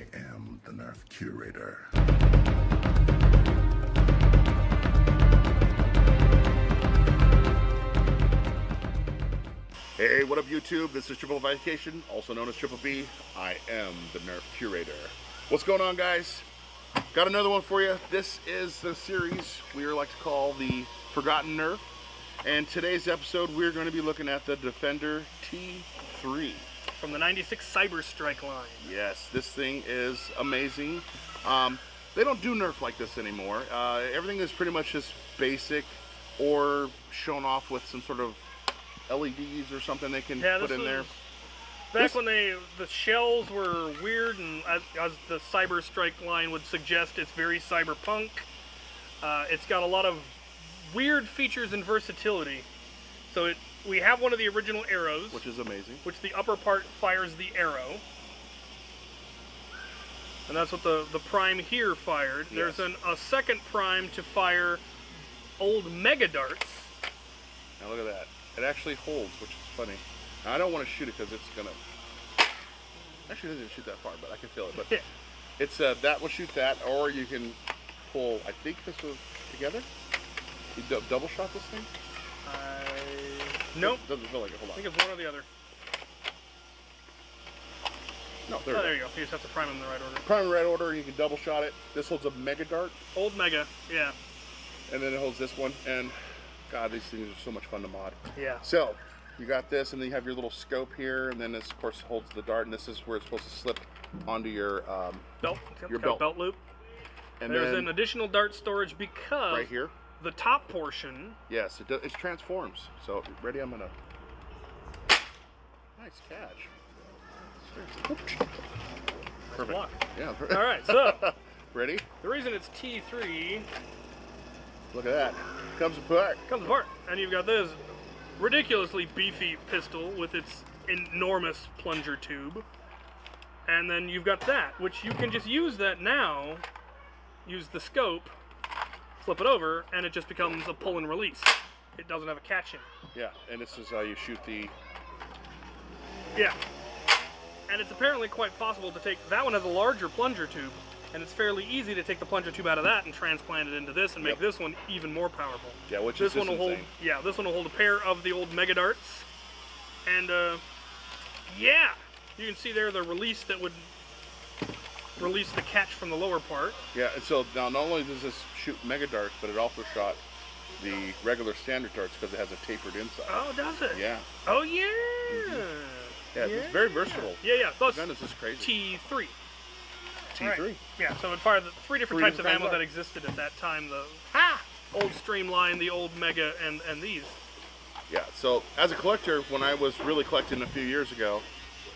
I am the Nerf curator. Hey, what up YouTube? This is Triple Vacation, also known as Triple B. I am the Nerf curator. What's going on, guys? Got another one for you. This is the series we like to call the Forgotten Nerf. And today's episode, we're going to be looking at the Defender T3. From the 96 Cyber Strike line. Yes, this thing is amazing. They don't do Nerf like this anymore. Everything is pretty much just basic or shown off with some sort of LEDs or something they can put in there. Back when the shells were weird, and as the Cyber Strike line would suggest, it's very cyberpunk. It's got a lot of weird features and versatility. So we have one of the original arrows, which is amazing. Which the upper part fires the arrow. And that's what the prime here fired. Yes. There's a second prime to fire old mega darts. Now look at that. It actually holds, which is funny. Now, I don't want to shoot it because it's going to... Actually, it doesn't even shoot that far, but I can feel it. But it's that will shoot that, or you can pull... I think this was together? You double shot this thing? Nope. Doesn't feel like it. Hold on. I think it's one or the other. No, there you go. You just have to prime them in the right order. Prime in the right order, you can double shot it. This holds a mega dart. Old mega, yeah. And then it holds this one, and God, these things are so much fun to mod. Yeah. So, you got this, and then you have your little scope here, and then this, of course, holds the dart, and this is where it's supposed to slip onto your belt. Your belt loop. And there's then an additional dart storage because right here. The top portion. Yes, it transforms. So, ready? I'm gonna. Nice catch. Perfect. Block. Yeah. All right. So. Ready? The reason it's T3. Look at that. Comes apart. And you've got this ridiculously beefy pistol with its enormous plunger tube. And then you've got that, which you can just use that now. Use the scope. Flip it over, and it just becomes a pull and release. It doesn't have a catch in. Yeah, and this is how you shoot the... Yeah. And it's apparently quite possible to take... That one has a larger plunger tube, and it's fairly easy to take the plunger tube out of that and transplant it into this and make this one even more powerful. Yeah, which this is one will hold. insane. Yeah, this one will hold a pair of the old mega darts, and yeah, you can see there the release that would release the catch from the lower part. Yeah, and so now not only does this shoot mega darts, but it also shot the regular standard darts because it has a tapered inside. Oh, does it? Yeah. Oh, yeah. Yeah, it's very versatile. Yeah. The gun is just crazy. T3. T3. Right. Yeah, so it fired the three different types of ammo that existed at that time. The old Streamline, the old Mega, and these. Yeah, so as a collector, when I was really collecting a few years ago,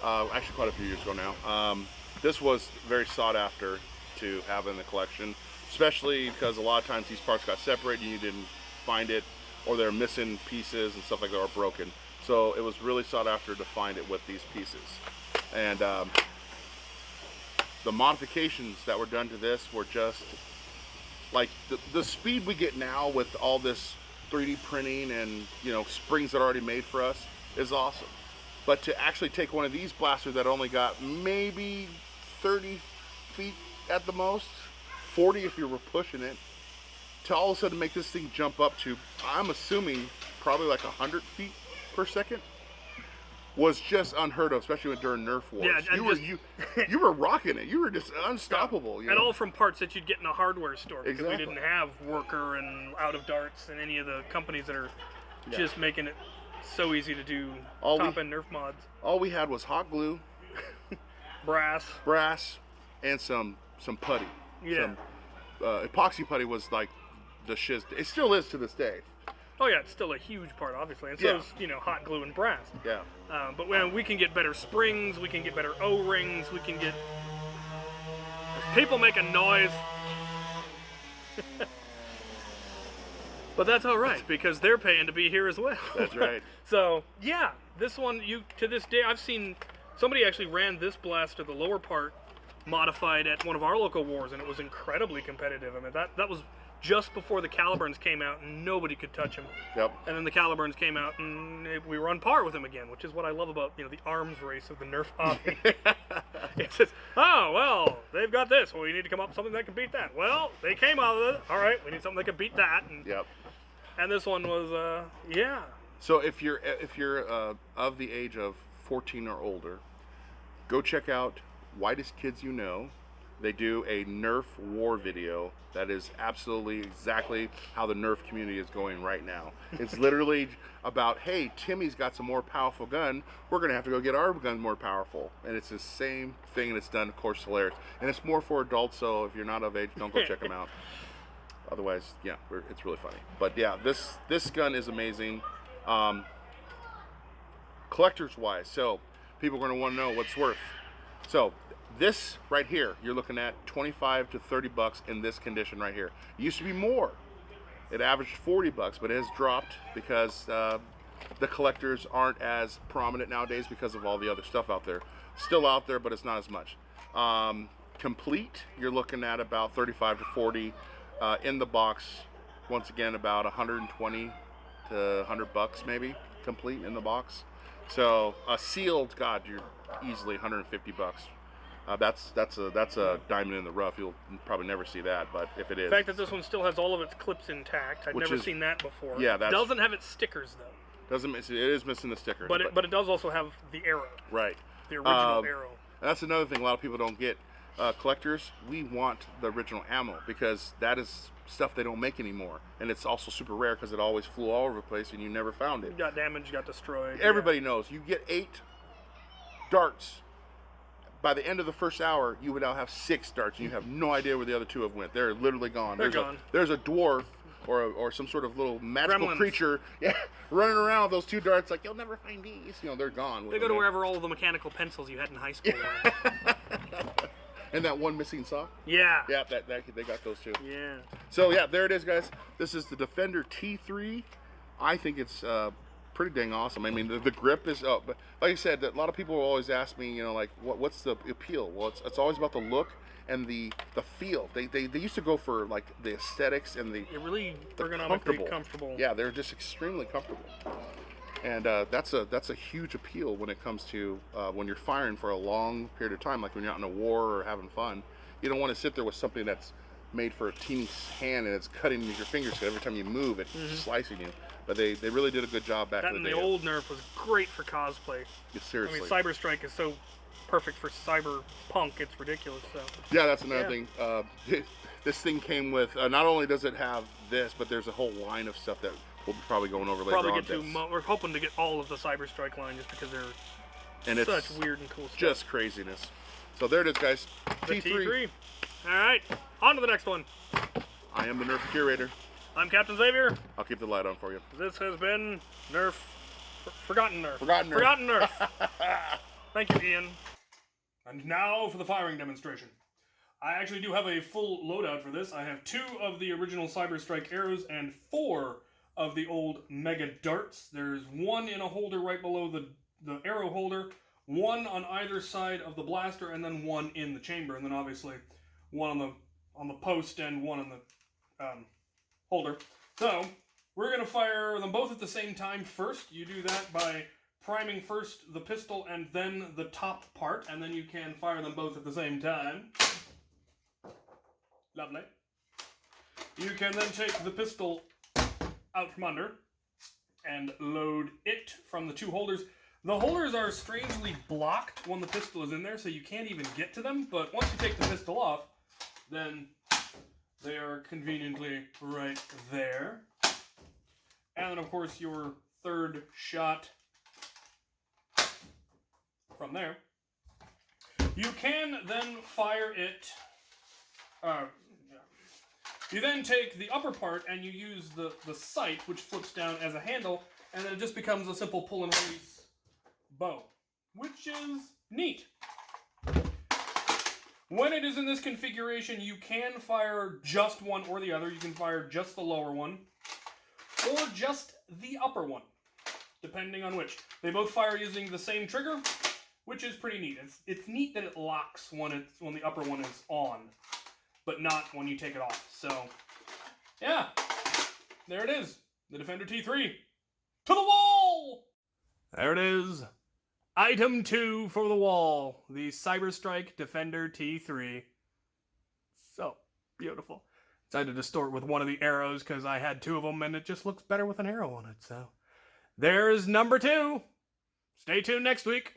actually quite a few years ago now, this was very sought after to have in the collection, especially because a lot of times these parts got separated and you didn't find it, or they're missing pieces and stuff like that, or broken. So it was really sought after to find it with these pieces. And the modifications that were done to this were just like the speed we get now with all this 3D printing and springs that are already made for us is awesome. But to actually take one of these blasters that only got maybe 30 feet at the most, 40 if you were pushing it, to all of a sudden make this thing jump up to, I'm assuming, probably like 100 feet per second, was just unheard of, especially during Nerf wars. Yeah, you were rocking it. You were just unstoppable. And all from parts that you'd get in a hardware store, because we Exactly. didn't have Worker and Out of Darts and any of the companies that are just making it so easy to do top-end Nerf mods. All we had was hot glue, brass, and some putty. Yeah. Epoxy putty was like the shiz. It still is to this day. Oh yeah, it's still a huge part, obviously, and so is hot glue and brass. Yeah. But when we can get better springs, we can get better O-rings, we can get. People making noise. But that's all right, because they're paying to be here as well. That's right. So yeah, this one, to this day, I've seen somebody actually ran this blaster, the lower part, modified at one of our local wars, and it was incredibly competitive. I mean, that was just before the Caliburns came out, and nobody could touch him. Yep. And then the Caliburns came out, and we were on par with him again, which is what I love about the arms race of the Nerf hobby. It says, oh well, they've got this. Well, we need to come up with something that can beat that. Well, they came out with it. All right, we need something that can beat that. And, Yep. And this one was, yeah. So if you're of the age of 14 or older, go check out Whitest Kids You Know. They do a Nerf war video that is absolutely exactly how the Nerf community is going right now. It's literally about, hey, Timmy's got some more powerful gun. We're going to have to go get our gun more powerful. And it's the same thing, and it's done, of course, hilarious. And it's more for adults, so if you're not of age, don't go check them out. Otherwise, yeah, it's really funny. But yeah, this gun is amazing. Collectors wise, so people are going to want to know what's worth. So this right here, you're looking at 25 to 30 bucks in this condition right here. It used to be more. It averaged 40 bucks, but it has dropped because the collectors aren't as prominent nowadays because of all the other stuff out there. Still out there, but it's not as much. Complete, you're looking at about 35 to 40. In the box, once again, about 120 to 100 bucks maybe, complete in the box. So sealed, God, you're easily 150 bucks. That's a diamond in the rough. You'll probably never see that, but if it is, The fact that this one still has all of its clips intact, I've never seen that before. Yeah, it doesn't have its stickers though. It is missing the stickers. But it does also have the arrow. Right. The original arrow. That's another thing a lot of people don't get. Collectors, we want the original ammo because that is stuff they don't make anymore, and it's also super rare because it always flew all over the place and you never found it. Got damaged, got destroyed. Everybody knows you get 8 darts. By the end of the first hour, you would now have 6 darts, and you have no idea where the other 2 have went. They're literally gone. They're gone. There's a dwarf or some sort of little magical Gremlins. creature, running around with those 2 darts like, you'll never find these. They're gone. They go to wherever all of the mechanical pencils you had in high school were. And that one missing sock? Yeah. Yeah, they got those too. Yeah. So yeah, there it is, guys. This is the Defender T3. I think it's pretty dang awesome. I mean, the grip is, but like I said, a lot of people always ask me, like, what's the appeal? Well, it's always about the look and the feel. They used to go for like the aesthetics and the really ergonomically comfortable. Yeah, they're just extremely comfortable. And that's a huge appeal when it comes to when you're firing for a long period of time, like when you're out in a war or having fun. You don't want to sit there with something that's made for a teeny hand and it's cutting your fingers. Every time you move, it's slicing you. But they really did a good job back in the day. The old Nerf was great for cosplay. Yeah, seriously. I mean, Cyber Strike is so perfect for cyberpunk. It's ridiculous. So. Yeah, that's another thing. This thing came with, not only does it have this, but there's a whole line of stuff that we'll be probably going over later on. We're hoping to get all of the Cyber Strike line just because they're such weird and cool stuff. Just craziness. So there it is, guys. The T3. All right, on to the next one. I am the Nerf Curator. I'm Captain Xavier. I'll keep the light on for you. This has been Nerf. Forgotten Nerf. Forgotten Nerf. Forgotten Nerf. Thank you, Ian. And now for the firing demonstration. I actually do have a full loadout for this. I have 2 of the original Cyber Strike arrows and 4 of the old Mega Darts. There's 1 in a holder right below the arrow holder, 1 on either side of the blaster, and then 1 in the chamber, and then obviously 1 on the post and 1 on the holder. So we're going to fire them both at the same time first. You do that by priming first the pistol and then the top part, and then you can fire them both at the same time. Lovely. You can then take the pistol out from under and load it from the 2 holders. The holders are strangely blocked when the pistol is in there, so you can't even get to them, but once you take the pistol off, then they are conveniently right there. And then, of course, your third shot from there. You can then fire it. You then take the upper part and you use the sight, which flips down as a handle, and then it just becomes a simple pull and release bow, which is neat. When it is in this configuration, you can fire just one or the other. You can fire just the lower one or just the upper one, depending on which. They both fire using the same trigger, which is pretty neat. It's neat that it locks when the upper one is on, but not when you take it off. So, Yeah, there it is. The Defender T3. To the wall! There it is. Item 2 for the wall. The Cyberstrike Defender T3. So beautiful. Decided to distort with one of the arrows because I had 2 of them and it just looks better with an arrow on it. So there's number 2. Stay tuned next week.